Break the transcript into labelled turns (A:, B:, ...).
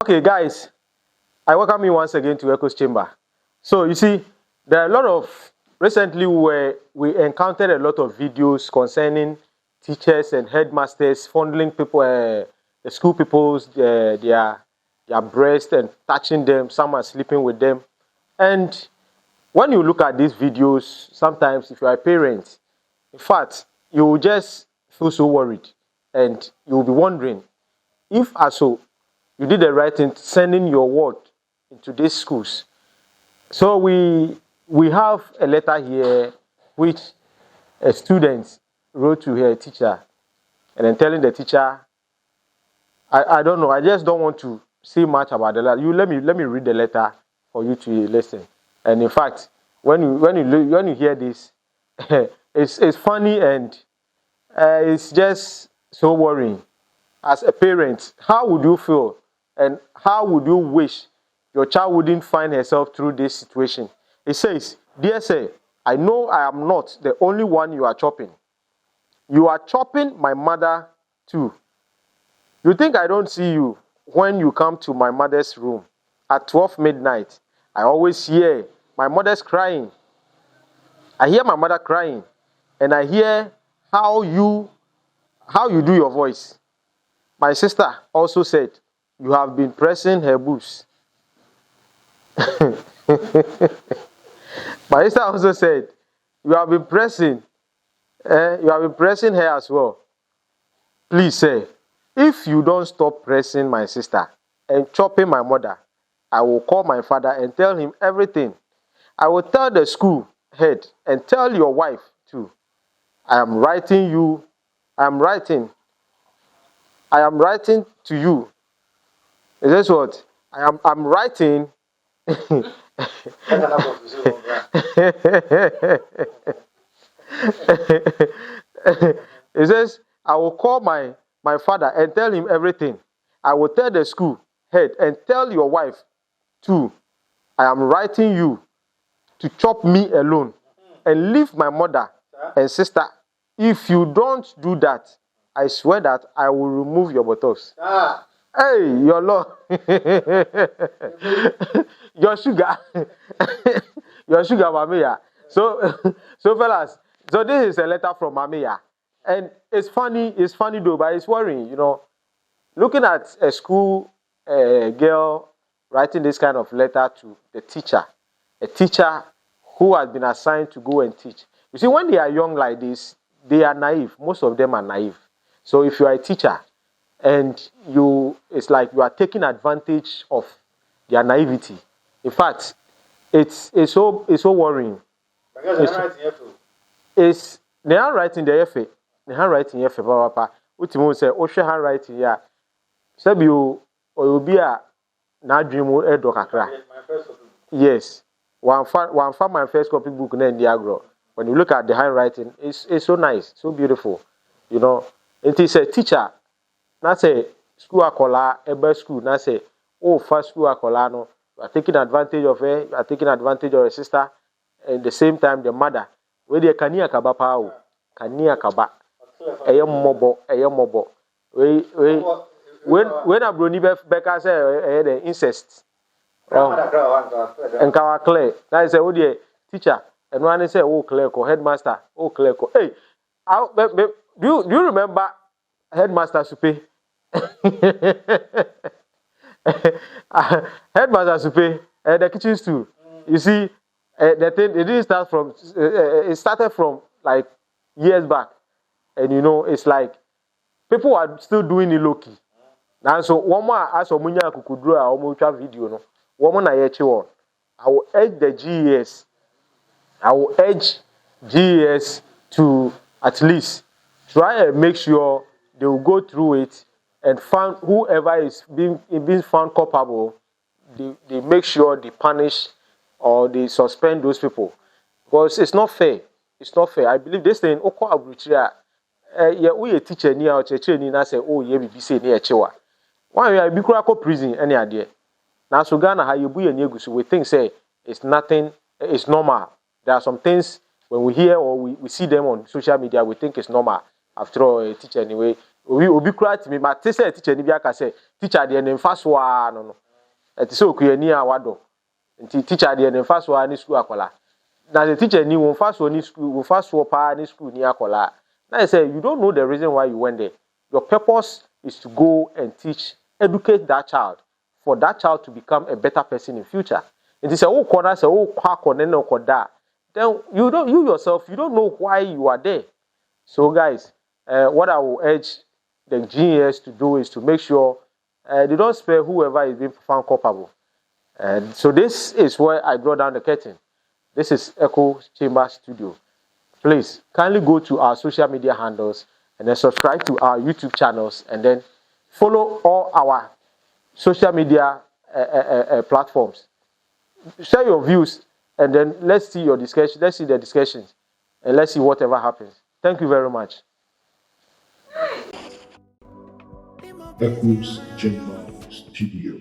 A: Okay, guys, I welcome you once again to Echo's Chamber. So you see, there are a lot of recently we encountered a lot of videos concerning teachers and headmasters fondling people, the school people's their breast and touching them. Some are sleeping with them, and when you look at these videos, sometimes if you are a parent, in fact, you will just feel so worried, and you will be wondering if also you did the right thing sending your word into these schools. So we have a letter here which a student wrote to her teacher, and then telling the teacher, I don't know, I just don't want to say much about the letter. Let me read the letter for you to listen. And in fact, when you hear this, it's funny and it's just so worrying. As a parent, how would you feel, and how would you wish your child wouldn't find herself through this situation? It says, "Dear sir, I know I am not the only one you are chopping. You are chopping my mother too. You think I don't see you when you come to my mother's room at 12 midnight. I always hear my mother's crying. I hear my mother crying, and I hear how you do your voice. My sister also said you have been pressing her boobs." My sister also said you have been pressing her as well. Please, sir, if you don't stop pressing my sister and chopping my mother, I will call my father and tell him everything. I will tell the school head and tell your wife too. I am writing to you. Is this what? I'm writing. It says, I will call my father and tell him everything. I will tell the school head and tell your wife too. I am writing you to chop me alone and leave my mother and sister. If you don't do that, I swear that I will remove your buttocks. Hey, your Lord. Your sugar. Your sugar, Mamiya. So fellas, so this is a letter from Mamiya. And it's funny though, but it's worrying, you know. Looking at a school girl writing this kind of letter to the teacher, a teacher who has been assigned to go and teach. You see, when they are young like this, they are naive. Most of them are naive. So if you are a teacher and it's like you are taking advantage of their naivety. In fact, it's so worrying. It's the handwriting the handwriting here, papa. Ultimo say, "Oshe handwriting ya." Sabi o obi a na dream edo kakra. Yes, one for my first copy book na ndi agro. When you look at the handwriting, it's so nice, so beautiful. You know, it is a teacher. Na say school akola, ebe school. Na say, oh, first school akola no. You are taking advantage of her. You are taking advantage of her sister. At the same time, the mother. Where the kania kaba pao, kania kaba. Eye mobo. When a brony beka say the incest. And kawa clear. Now say, oh dear teacher. And one say, oh clerical headmaster, oh clerical. Hey, do you remember headmaster Supe? Headmaster Supe, the kitchen stool. You see, the thing it didn't start from. It started from like years back, and you know, it's like people are still doing it low key. Now, so one more as Omunya Kukudro, a Omucha video, no, woman I will urge the GES. I will urge GES to at least try and make sure they will go through it and find whoever is being found culpable. They make sure they punish or they suspend those people, because it's not fair. It's not fair. I believe this thing. Oko abuchia. Yeah, we a teacher ni or teacher ni na say oh yeah BBC ni echewa. Why we be kura prison any idea? Now so Ghana how you buy any we think say it's nothing. It's normal. There are some things when we hear or we see them on social media, we think it's normal. After all, a teacher anyway, obi kura timi ma te say teacher ni bi aka say teacher de ne mfa so a no no eti say okuyani a wado nti teacher de ne mfa so a ni school akola na the teacher ni won mfa so ni school won mfa so pa ni school ni akola na I say you don't know the reason why you went there. Your purpose is to go and teach, educate that child for that child to become a better person in future. It is a whole corner, say oh kwa then you yourself you don't know why you are there. So guys, what I will urge the engineers to do is to make sure they don't spare whoever is being found culpable. And so this is where I draw down the curtain. This is Echo Chamber Studio. Please kindly go to our social media handles and then subscribe to our YouTube channels and then follow all our social media platforms. Share your views and then let's see your discussion. Let's see the discussions and let's see whatever happens. Thank you very much.
B: Echoes Chamber Studio.